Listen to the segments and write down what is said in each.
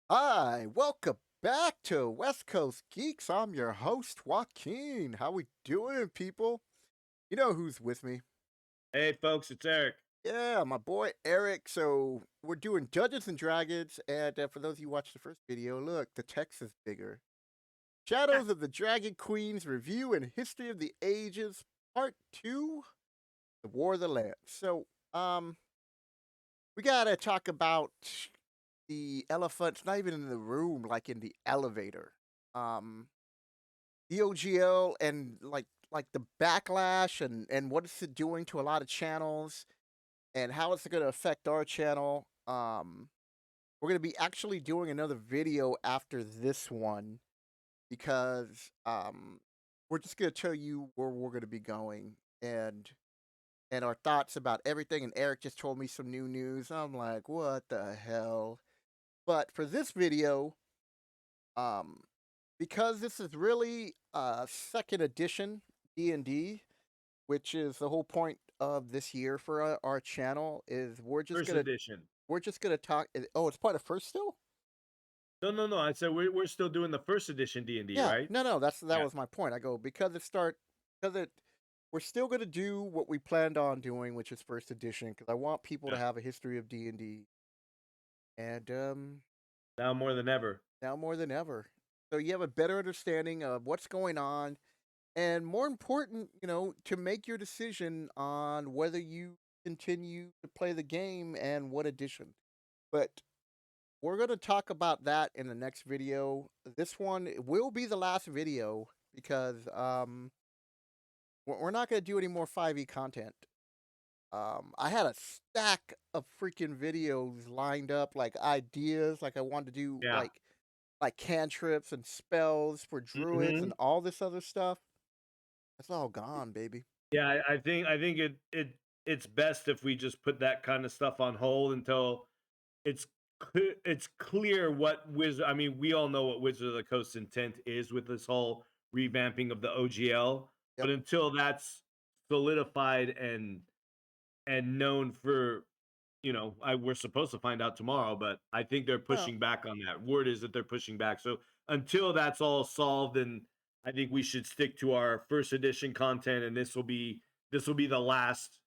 Hi, welcome back to West Coast Geeks. I'm your host, Joaquin. How we doing, people? You know who's with me? Hey, folks, it's Eric. Yeah, my boy Eric. So we're doing Dungeons and Dragons, and for those of you who watched the first video, look, the text is bigger. Shadows of the Dragon Queens Review and History of the Ages, Part Two: The War of the Land. So, we gotta talk about the elephants, not even in the room, like in the elevator. Um, the OGL and like the backlash and what is it doing to a lot of channels and how it's going to affect our channel. We're going to be actually doing another video after this one because we're just going to tell you where we're going to be going and our thoughts about everything. And Eric just told me some new news. I'm like, what the hell? But for this video, um, because this is really second edition D&D, which is the whole point of this year for our channel, is First edition. we're just gonna talk. Oh, it's part of first still. No, no, no. I said we're still doing the first edition D&D, Yeah, right? no, no, that Yeah, was my point. I go because it we're still gonna do what we planned on doing, which is first edition, because I want people to yeah. have a history of D&D, and Now more than ever. now more than ever, so you have a better understanding of what's going on. And more important, to make your decision on whether you continue to play the game and what edition. But we're going to talk about that in the next video. This one will be the last video because we're not going to do any more 5e content. I had a stack of freaking videos lined up, like ideas, like I wanted to do Yeah. like cantrips and spells for druids Hmm. and all this other stuff. That's all gone, baby. Yeah, I think it's best if we just put that kind of stuff on hold until it's clear what Wizard. I mean, we all know what Wizard of the Coast's intent is with this whole revamping of the OGL, Yep. but until that's solidified and known for we're supposed to find out tomorrow, but I think they're Well, pushing back on that. Word is that they're pushing back. So until that's all solved, then I think we should stick to our first edition content, and this will be the last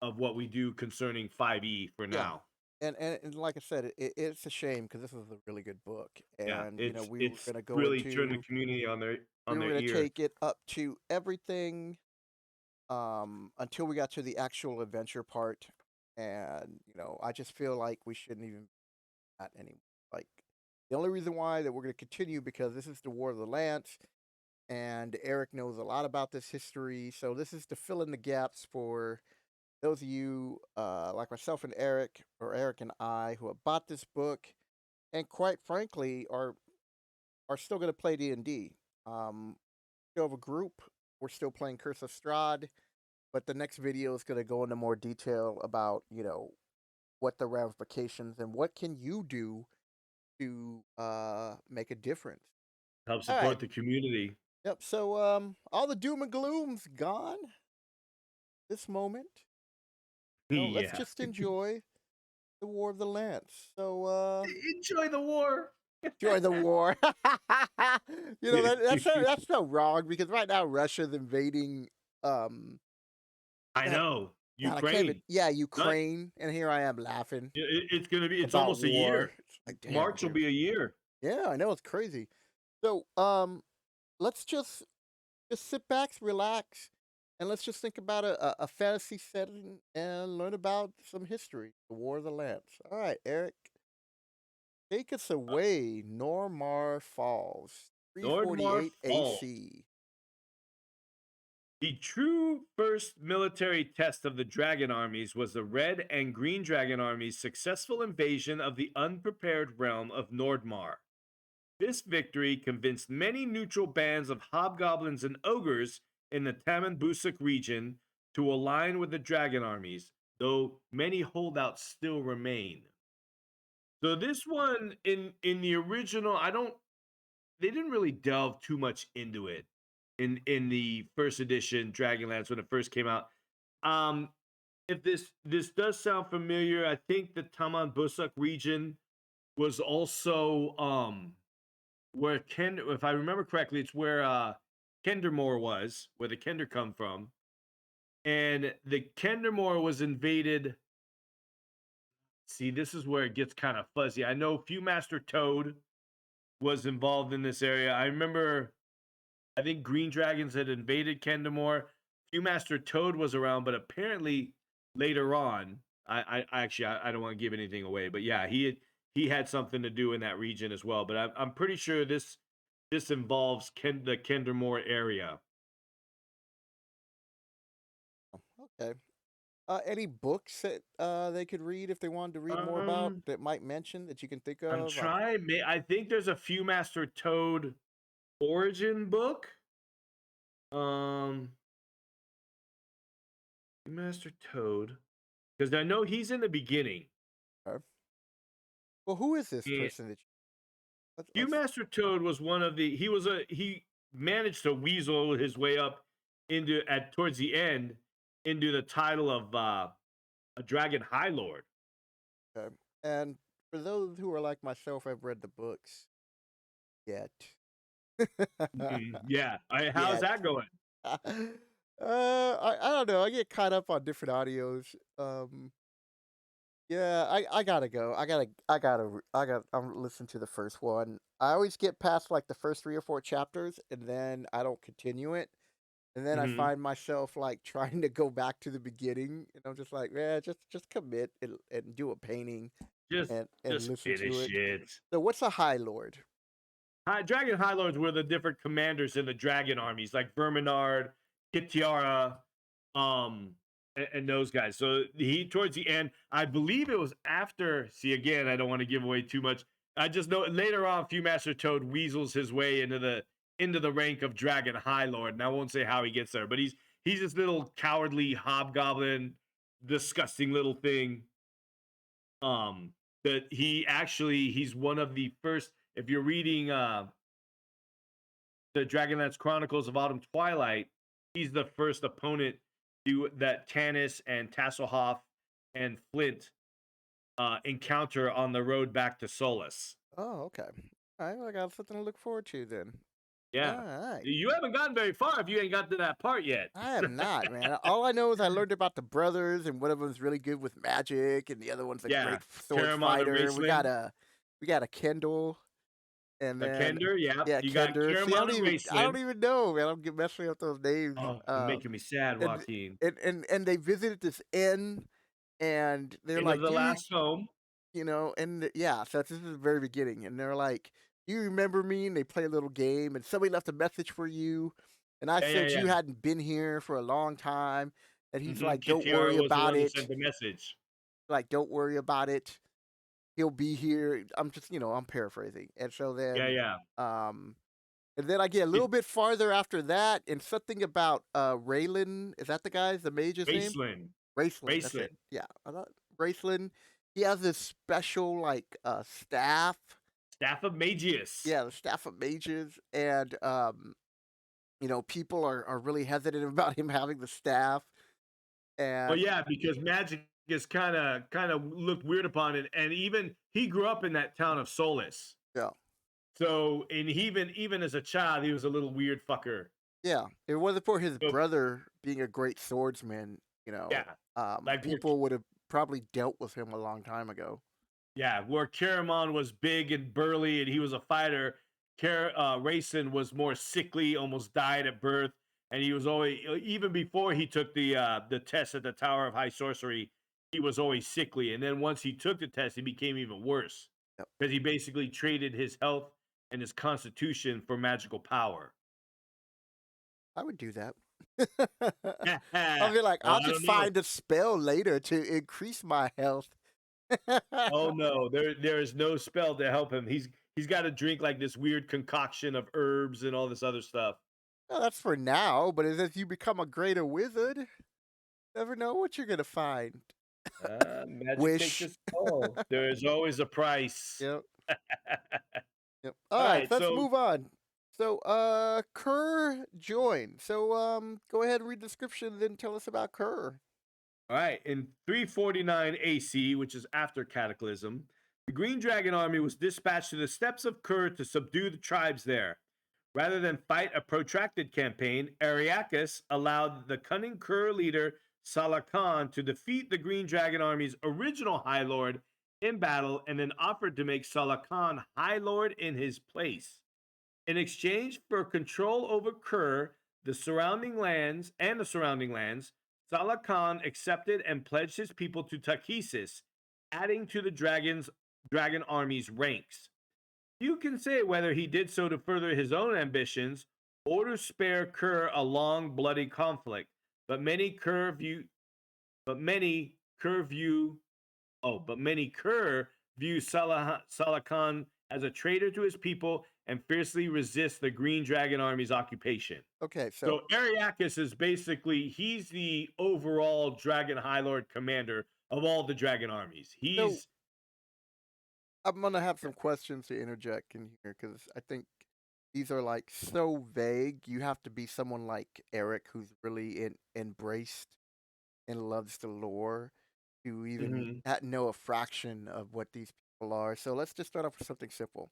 of what we do concerning 5e for yeah. now. And like I said, it's a shame because this is a really good book, Yeah, and it's we were it's gonna go really turned the into community on their we on were their gonna ear. take it up to everything until we got to the actual adventure part, and I just feel like we shouldn't even do that anymore. Like the only reason why that we're gonna continue because this is the War of the Lance, and Eric knows a lot about this history, so this is to fill in the gaps for those of you like myself and Eric, or Eric and I, who have bought this book and quite frankly are still going to play D&D. Still have a group. We're still playing Curse of Strahd, but the next video is going to go into more detail about what the ramifications and what can you do to make a difference. Help All right. support the community. Yep. So all the doom and gloom's gone this moment. Let's Yeah. just enjoy the War of the Lance. So Enjoy the war. join the war. That's so wrong because right now Russia's invading. Um, I God, know. God, I can't even. Ukraine. Yeah, Not Ukraine, and here I am laughing it's gonna be it's about almost a war. year. It's like, damn, March will dude. be a year. Yeah, I know it's crazy. So, let's just sit back, relax, and let's just think about a fantasy setting and learn about some history. The War of the Lance. All right, Eric, take us away. Normar Falls, Nordmar 348 Fall. AC. The true first military test of the dragon armies was the Red and Green Dragon armies' successful invasion of the unprepared realm of Nordmar. This victory convinced many neutral bands of hobgoblins and ogres in the Tamanbusuk region to align with the dragon armies, though many holdouts still remain. So this one in the original, I don't they didn't really delve too much into it in the first edition Dragonlance when it first came out. Um, if this does sound familiar, I think the Taman Busuk region was also where Ken, if I remember correctly, it's where Kendermore was, where the Kender come from, and the Kendermore was invaded. See, this is where it gets kind of fuzzy. I know Viewmaster Toad was involved in this area. I remember, I think Green Dragons had invaded Kendamore. Viewmaster Toad was around, but apparently later on, I don't want to give anything away, but yeah, he had something to do in that region as well. But I'm pretty sure this involves the Kendermore area. Okay. Any books that they could read if they wanted to read more about Um, that might mention that you can think I'm of? trying. I think there's a Viewmaster Toad origin book. Um, Viewmaster Toad, because I know he's in the beginning. Well, who is this person that let's Viewmaster Toad was one of the he managed to weasel his way up into at towards the end into the title of a Dragon High Lord. okay. And for those who are like myself, I've read the books yet. Yeah. How's Yet. that going? I don't know. I get caught up on different audios. Yeah, I gotta go. I'm listening to the first one. I always get past like the first 3 or 4 chapters, and then I don't continue it. And then I Hmm. find myself like trying to go back to the beginning, and I'm just like, yeah, just commit and do a painting Just and just listen to finish it. it. So what's a High Lord? Dragon High Lords were the different commanders in the dragon armies, like Verminard, Kitiara, and those guys. So he towards the end, I believe it was after. See, again, I don't want to give away too much. I just know later on, Viewmaster Toad weasels his way into the rank of Dragon High Lord, and I won't say how he gets there, but he's this little cowardly hobgoblin, disgusting little thing. Um, that he's one of the first. If you're reading the Dragonlance Chronicles of Autumn Twilight, he's the first opponent that Tanis and Tasselhoff and Flint encounter on the road back to Solus. Oh, okay. All right, well, I got something to look forward to then. All Yeah. right. You haven't gotten very far if you ain't got to that part yet. I am not, man. All I know is I learned about the brothers, and one of them's really good with magic, and the other one's a Yeah. great sword Caramon and fighter. Raceland. We got a Kendall, and A then Kender, yeah. yeah, You got Kender. See, Caramon and I don't Raceland. even know, man. I'm messing up those names. Oh, you're making me sad, And Joaquin. and they visited this inn, and they're End of like, the last home. yeah. So this is the very beginning, and they're like, "Do you remember me?" And they play a little game, and somebody left a message for you, and I Yeah, yeah, said you yeah. hadn't been here for a long time, and he's like, "Don't Kitiara worry was the about one who it. sent the message. Like, don't worry about it. He'll be here." I'm just, I'm paraphrasing, and so Yeah, yeah. um, and then I get a It, little bit farther after that, and something about Raylan. Is that the mage's name? Raceland. Raceland. That's it. Raceland. Yeah, I thought Raceland. He has this special like staff. Staff of Magius. Yeah, the staff of mages, and people are really hesitant about him having the staff, Well, and yeah, because magic is kind of looked weird upon it, and even he grew up in that town of Solus. yeah, So, and even as a child, he was a little weird fucker. yeah. If it wasn't for his So, brother being a great swordsman, yeah, like where people would have probably dealt with him a long time ago. yeah, where Caramon was big and burly, and he was a fighter. Rayson was more sickly, almost died at birth, and he was always even before he took the test at the Tower of High Sorcery, he was always sickly. And then once he took the test, he became even worse Yep, because he basically traded his health and his constitution for magical power. I would do that. Oh, I'll be like, I'll I just don't know. find a spell later to increase my health. Oh no, there is no spell to help him. He's got to drink like this weird concoction of herbs and all this other stuff. Well, that's for now, but as you become a greater wizard, never know what you're gonna find. Magic takes Wish. its toll. There is always a price. Yep. Yep. All All right, right, so let's so move on. So, Kerr joined. So, go ahead and read the description, then tell us about Kerr. all right, in 349 AC, which is after Cataclysm, The Green Dragon army was dispatched to the steppes of Kur to subdue the tribes there. Rather than fight a protracted campaign, Ariakis allowed the cunning Kur leader Salah Khan to defeat the Green Dragon army's original High Lord in battle and then offered to make Salah Khan High Lord in his place. In exchange for control over Kur, the surrounding lands, Salah Khan accepted and pledged his people to Takhisis, adding to the dragon army's ranks. You can say whether he did so to further his own ambitions or to spare Kur a long, bloody conflict. But many Kur view, but many Kur view, but many Kur view Salah Khan as a traitor to his people and fiercely resist the Green Dragon Army's occupation. Okay, So so Ariakis is basically he's the overall Dragon High Lord commander of all the Dragon armies. so He's I'm gonna have some questions to interject in here because I think these are like so vague. You have to be someone like Eric who's really embraced and loves the lore to even Mhm. know a fraction of what these people are. So let's just start off with something simple.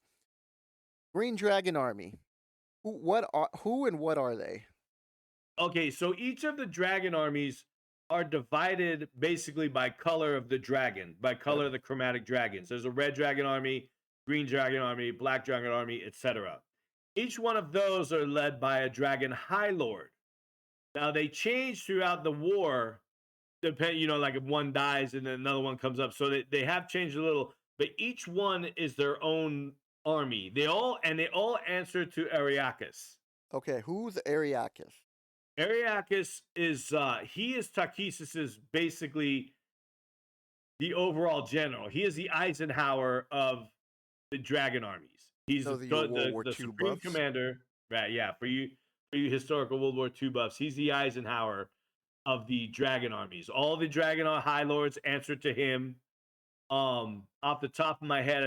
Green Dragon Army. Who and what are they? Okay, so each of the dragon armies are divided basically by color of the dragon, by Okay. color of the chromatic dragons. There's a red dragon army, green dragon army, black dragon army, etc. Each one of those are led by a dragon high lord. Now they change throughout the war, like if one dies and then another one comes up. So they have changed a little, but each one is their own army. They all answer to Ariakis. Okay, who's Ariakis? Ariakis is he is Takhisis's basically the overall general. He is the Eisenhower of the dragon armies. He's Those the are your World the, War the II supreme buffs. commander. Right? Yeah, for you historical World War II buffs, he's the Eisenhower of the dragon armies. All the dragon high lords answer to him. Off the top of my head,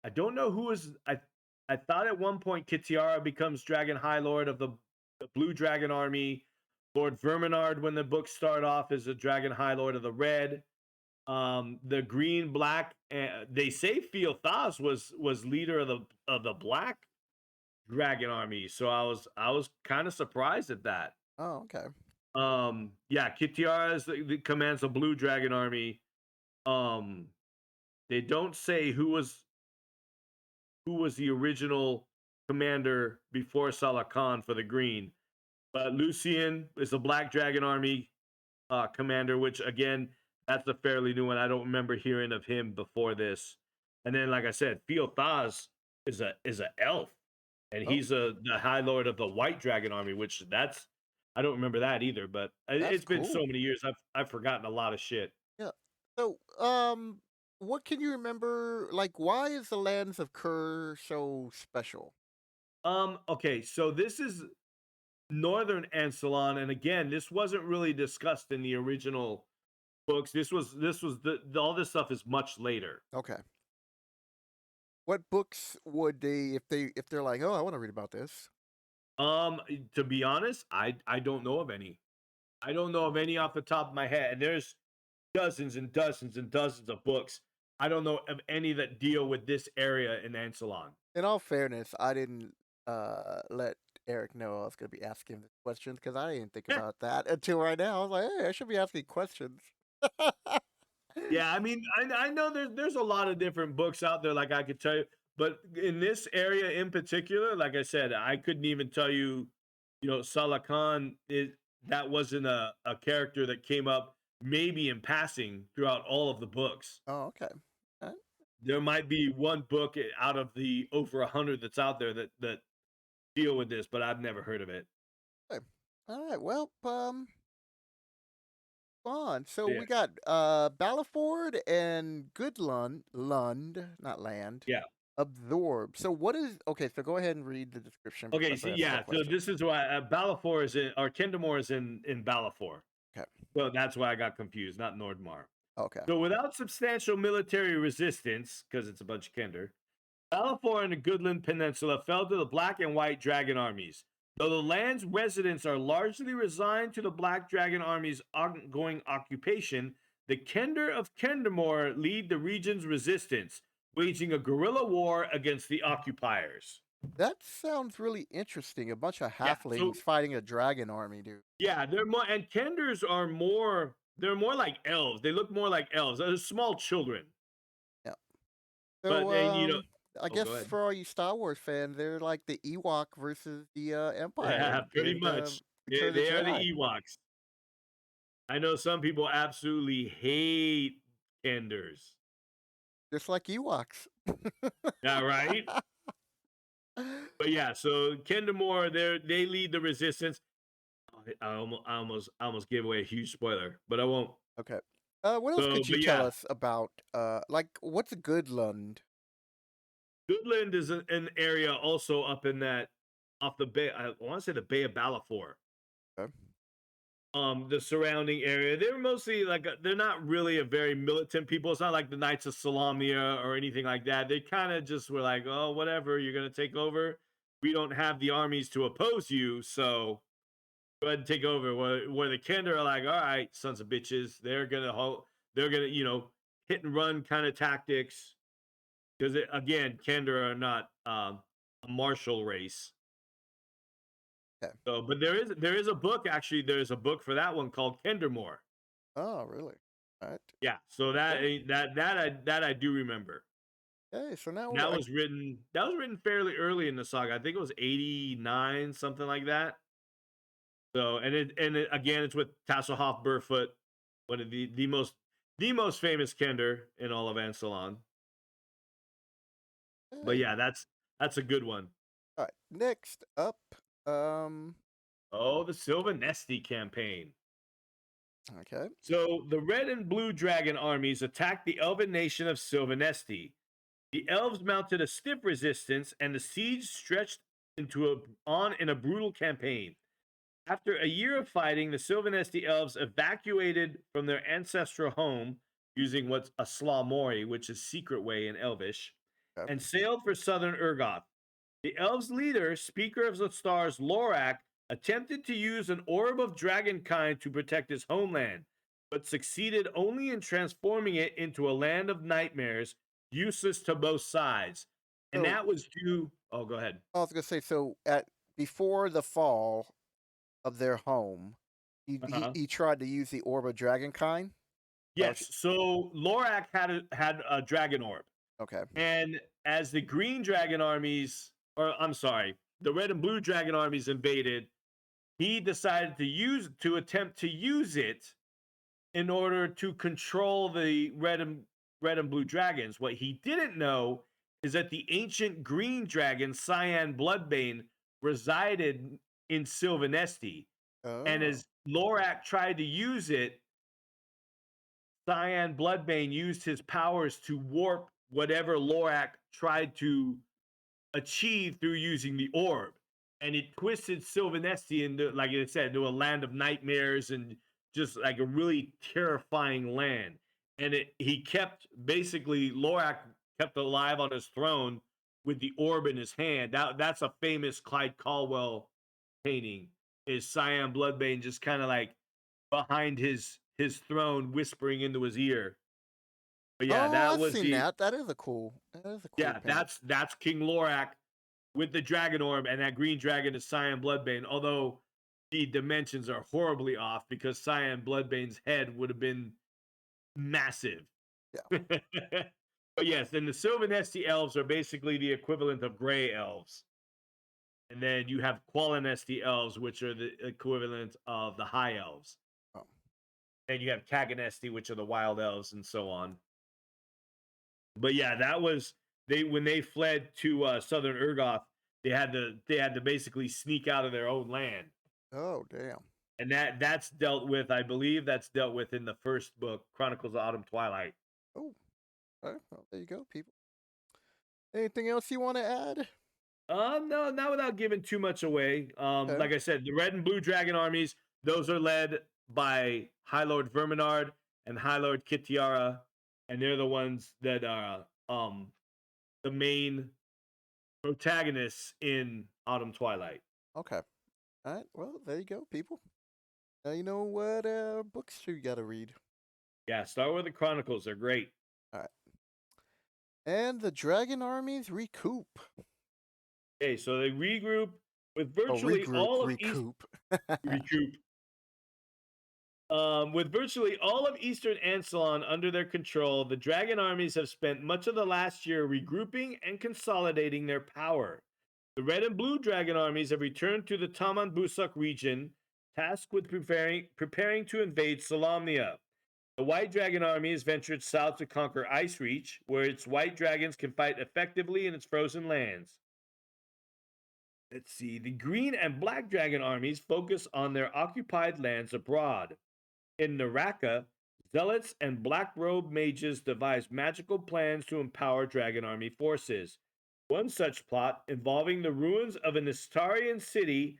I don't know who is I thought at one point Kitiara becomes Dragon High Lord of the Blue Dragon Army. Lord Verminard, when the books start off, is a Dragon High Lord of the Red. The Green Black. They say Fealthas was leader of the Black Dragon Army. So I was kind of surprised at that. Oh, okay. Yeah, Kitiara commands the Blue Dragon Army. Um, they don't say who was the original commander before Salah Khan for the Green. But Lucian is the Black Dragon Army commander, which again, that's a fairly new one. I don't remember hearing of him before this. And then, like I said, Fealthas is a elf, and Oh, he's the High Lord of the White Dragon Army, which that's I don't remember that either. But that's it's been so cool. many years, I've forgotten a lot of shit. Yeah. So, what can you remember? Like, why is the lands of Kerr so special? Okay, so this is Northern Ansalon, and again, this wasn't really discussed in the original books. This was all this stuff is much later. Okay. What books would if they're like, oh, I want to read about this? To be honest, I don't know of any. I don't know of any off the top of my head. And there's dozens and dozens and dozens of books. I don't know of any that deal with this area in Ansalon. In all fairness, I didn't let Eric know I was going to be asking this question because I didn't think about that until right now. I was like, hey, I should be asking questions. Yeah, I mean, I know there's a lot of different books out there, like I could tell you, but in this area in particular, like I said, I couldn't even tell you, Salah Khan that wasn't a character that came up maybe in passing throughout all of the books. Oh, okay. All right. There might be one book out of the over 100 that's out there that deal with this, but I've never heard of it. Okay. All right. Well, on. So Yeah, we got Balaford and Lund, not land, yeah. absorb. So what is okay? So go ahead and read the description Okay, before so I ask yeah, that so question. this is why Balfour is in, or Kendamore is in Balfour. Okay. So that's why I got confused, not Nordmar. Okay. So without substantial military resistance, because it's a bunch of Kender, Balfour and the Goodland Peninsula fell to the Black and White Dragon armies. Though the land's residents are largely resigned to the Black Dragon army's ongoing occupation, the Kender of Kendamore lead the region's resistance, waging a guerrilla war against the occupiers. That sounds really interesting. A bunch of Yeah, halflings so fighting a dragon army, dude. yeah, they're more and Kenders are more they're more like elves. They look more like elves. They're small children. Yeah. But So, then, I oh, guess go ahead. for all you Star Wars fans, they're like the Ewok versus the Yeah, Empire pretty in much. Return of the They are the Jedi. Ewoks. I know some people absolutely hate Kenders. Just like Ewoks. Yeah, right? But yeah, so Kendamore, they lead the resistance. Oh, I almost gave away a huge spoiler, but I won't. Okay. What else So, could you but tell yeah, us about, like, what's Goodlund? Goodland is an area also up in that off the bay. I want to say the Bay of Balfour. Okay. The surrounding area. They're mostly like they're not really a very militant people. It's not like the Knights of Salamia or anything like that. They kind of just were like, oh, whatever, you're gonna take over. We don't have the armies to oppose you, so go ahead and take over. Where the Kender are like, all right, sons of bitches, they're gonna, hit and run kind of tactics. Because again, Kender are not a martial race. Okay. So, but there is a book actually. There's a book for that one called Kendermore. Oh, really? All right. Yeah, so Okay. that I do remember. Okay. So now, That was written fairly early in the saga. I think it was 89, something like that. So again, it's with Tasselhoff Burfoot, one of the most famous Kender in all of Ansalon. But okay. yeah, that's a good one. All right. Next up, um, Oh, the Sylvanesti campaign. okay. So the red and blue dragon armies attacked the elven nation of Sylvanesti. The elves mounted a stiff resistance, and the siege stretched on in a brutal campaign. After a year of fighting, the Sylvanesti elves evacuated from their ancestral home using what's a Slaw which is secret way in Elvish, Okay. and sailed for southern Urgoth. The elves' leader, Speaker of the Stars Lorak, attempted to use an orb of dragonkind to protect his homeland, but succeeded only in transforming it into a land of nightmares, useless to both sides. And So that was due. Oh, go ahead. I was gonna say, so at before the fall of their home, Uh-huh. he tried to use the orb of dragonkind. That was Yes. So Lorak had a dragon orb, okay. and as the green dragon armies, or I'm sorry, the red and blue dragon armies invaded, he decided to attempt to use it in order to control the red and blue dragons. What he didn't know is that the ancient green dragon Cyan Bloodbane resided in Sylvanesti, and Oh. as Lorak tried to use it, Cyan Bloodbane used his powers to warp whatever Lorak tried to achieve through using the orb. And it twisted Sylvanesti into, like I said, into a land of nightmares and just like a really terrifying land. And he kept basically Lorak kept alive on his throne with the orb in his hand. That's a famous Clyde Caldwell painting. Is Cyan Bloodbane just kind of like behind his throne, whispering into his ear. But yeah, Oh, that I've was seen the that. That is a cool yeah, paint. that's King Lorak with the dragon orb, and that green dragon is Cyan Bloodbane. Although the dimensions are horribly off because Cyan Bloodbane's head would have been massive. Yeah. But yes, and the Sylvanesti elves are basically the equivalent of gray elves. And then you have Qualinesti elves, which are the equivalent of the high elves. Oh. And you have Kaganesti, which are the wild elves, and so on. But yeah, that was they when they fled to southern Urgoth, they had to basically sneak out of their own land. Oh, damn. And that's dealt with, I believe that's dealt with in the first book, Chronicles of Autumn Twilight. Oh. Okay. Well, there you go, people. Anything else you want to add? No, not without giving too much away. Okay. Like I said, the red and blue dragon armies, those are led by High Lord Verminard and High Lord Kitiara, and they're the ones that are the main protagonists in Autumn Twilight. Okay. All right. Well, there you go, people. Now you know what books you got to read. Yeah, start with the Chronicles. They're great. All right. And the dragon armies recoup. Okay, so they regroup Oh, regroup, recoup. recoup with virtually all of Eastern Ansalon under their control. The dragon armies have spent much of the last year regrouping and consolidating their power. The red and blue dragon armies have returned to the Taman Busuk region, tasked with preparing to invade Solamnia. The White Dragon Army has ventured south to conquer Ice Reach, where its white dragons can fight effectively in its frozen lands. Let's see. The Green and Black Dragon armies focus on their occupied lands abroad. In Naraka, zealots and black robe mages devise magical plans to empower Dragon Army forces. One such plot, involving the ruins of an Istarian city,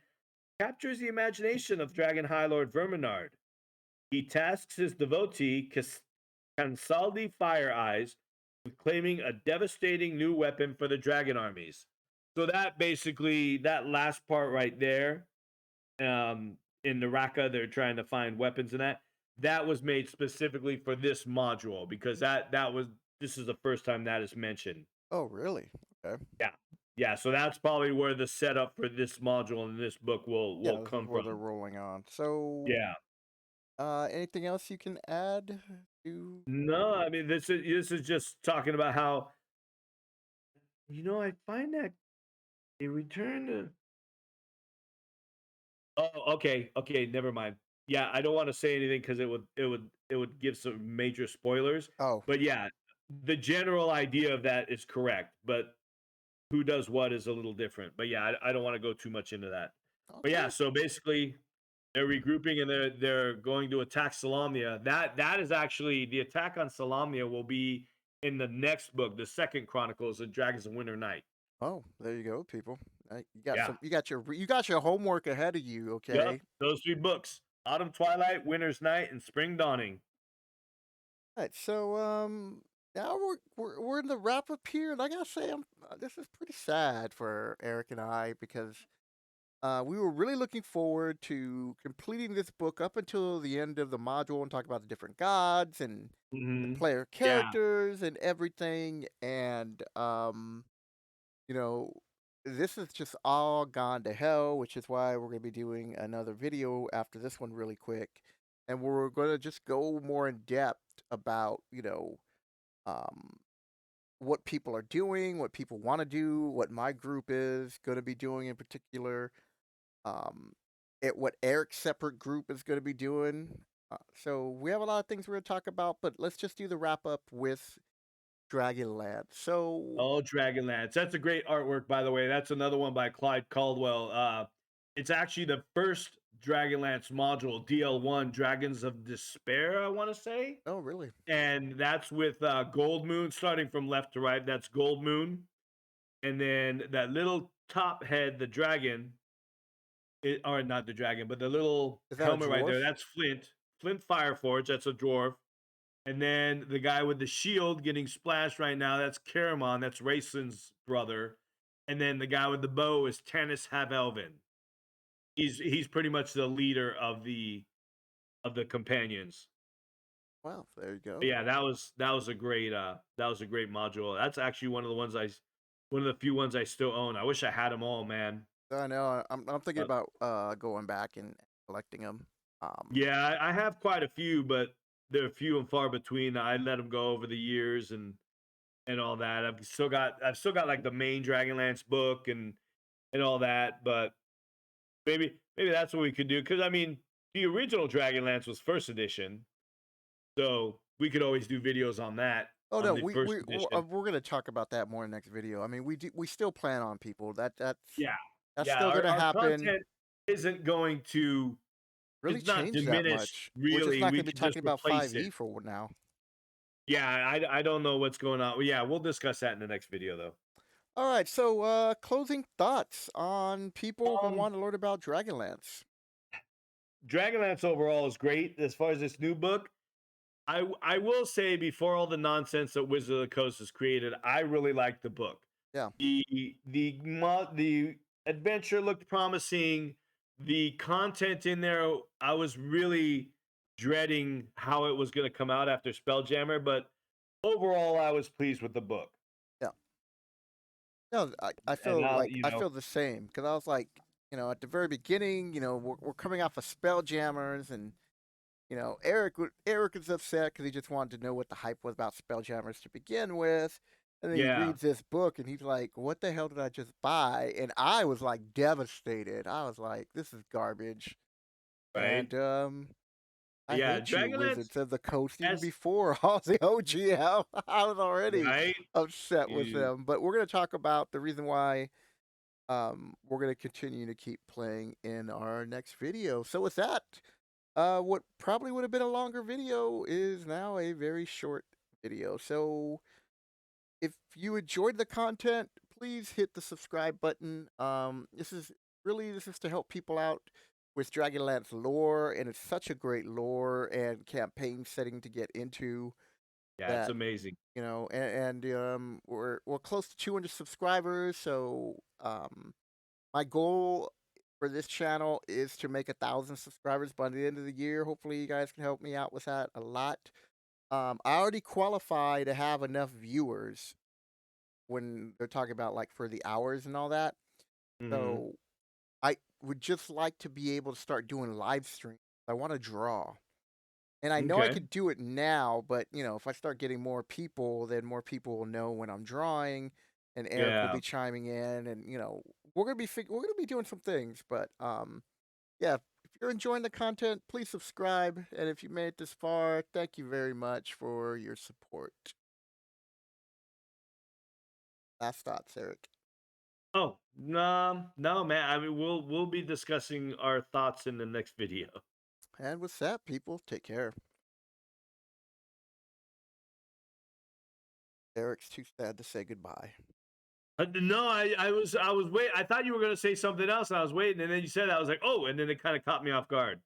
captures the imagination of Dragon High Lord Verminard. He tasks his devotee, Kansaldi Fire Eyes, with claiming a devastating new weapon for the dragon armies. So that basically, that last part right there, in Naraka, they're trying to find weapons and that was made specifically for this module because that was this is the first time that is mentioned. Oh, really? Okay. Yeah. Yeah, so that's probably where the setup for this module in this book will Yeah, this is come where from. they're rolling on. So, Yeah. anything else you can add to? No, I mean this is just talking about how I find that they return to. Oh, okay, okay, never mind. Yeah, I don't want to say anything because it would give some major spoilers. Oh, But yeah, the general idea of that is correct, but who does what is a little different. But yeah, I don't want to go too much into that. But yeah, okay. so basically they're regrouping and they're going to attack Salamnia. That is actually the attack on Salamnia will be in the next book, the second Chronicles of Dragons of Winter Night. Oh, there you go, people. Yeah. You got your homework ahead of you. Yep. Okay. Those three books. Autumn Twilight, Winter's Night, and Spring Dawning. All right. So, now we're in the wrap up here, and I gotta say, this is pretty sad for Eric and I because we were really looking forward to completing this book up until the end of the module and talk about the different gods and the Mhm. player Yeah. characters and everything. And you know, this is just all gone to hell, which is why we're gonna be doing another video after this one really quick, and we're gonna just go more in depth about um what people are doing, what people want to do, what my group is going to be doing in particular, um, what Eric's separate group is going to be doing. So we have a lot of things we're going to talk about, but let's just do the wrap up with Dragonlance. So, Oh, Dragonlance. That's a great artwork, by the way. That's another one by Clyde Caldwell. It's actually the first Dragonlance module, DL1, Dragons of Despair, I want to say. oh really? And that's with Gold Moon, starting from left to right. That's Gold Moon. And then that little top head, the dragon, or not the dragon, but the little Is that a helmet right there, dwarf? that's Flint. Flint Fireforge, that's a dwarf. And then the guy with the shield getting splashed right now, that's Caramon, that's Rayson's brother. And then the guy with the bow is Tanis Havelvin. He's pretty much the leader of the companions. Wow, there you go. But yeah, that was a great module. That's actually one of the few ones I still own. I wish I had them all, man. I know. I'm thinking But about going back and collecting them. yeah, I have quite a few, but they're few and far between. I let them go over the years and all that. I've still got like the main Dragonlance book and all that, but maybe that's what we could do because I mean the original Dragonlance was first edition, so we could always do videos on that Oh on no, the first edition. we're gonna talk about that more in the next video. I mean, we still plan on people. Yeah, That's yeah. still Our gonna our happen. content isn't going to. Really It's not change that diminished much. We're just really. not We gonna be could just talking about replace it. 5e for now. Yeah, I don't know what's going on. Yeah, we'll discuss that in the next video though. All right, so closing thoughts on people who Um, want to learn about Dragonlance. Dragonlance overall is great as far as this new book. I will say before all the nonsense that Wizard of the Coast has created, I really liked the book. Yeah. The adventure looked promising. The content in there, I was really dreading how it was going to come out after Spelljammer, but overall, I was pleased with the book. Yeah. No, I And feel now, like I feel the same because I was like, at the very beginning, we're coming off of Spelljammers, and Eric is upset because he just wanted to know what the hype was about Spelljammers to begin with, and then he yeah, reads this book and he's like, "What the hell did I just buy?" And I was like devastated. I was like, "This is garbage," right. and I Yeah, hate you, Dragonlance Wizards of the Coast. Even has before all the OGL, I was already right. upset with You, them. But we're gonna talk about the reason why we're going to continue to keep playing in our next video. So with that, what probably would have been a longer video is now a very short video. So if you enjoyed the content, please hit the subscribe button. This is to help people out with Dragonlance lore, and it's such a great lore and campaign setting to get into yeah, it's that amazing. we're close to 200 subscribers. So my goal for this channel is to make 1,000 subscribers by the end of the year. Hopefully, you guys can help me out with that a lot. I already qualify to have enough viewers when they're talking about like for the hours and all that. Hmm. So I would just like to be able to start doing live streams. I want to draw. And I know I Okay. could do it now, but if I start getting more people, then more people will know when I'm drawing, and Eric will Yeah. be chiming in, and we're gonna be doing some things. But yeah, if you're enjoying the content, please subscribe, and if you made it this far, thank you very much for your support. Last thoughts, Eric. Oh, no, no, man. I mean, we'll be discussing our thoughts in the next video. And with that, people, take care. Eric's too sad to say goodbye. No, I was wait. I thought you were gonna say something else, and I was waiting, and then you said that. I was like, oh, and then it kind of caught me off guard.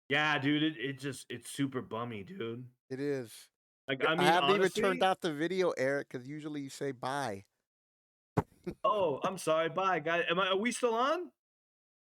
Yeah, dude, it's super bummy, dude. It is. Like, Yeah, I I mean, haven't even turned honestly. out the video, Eric, because usually you say bye. Oh, I'm sorry. Bye, guys. Are we still on?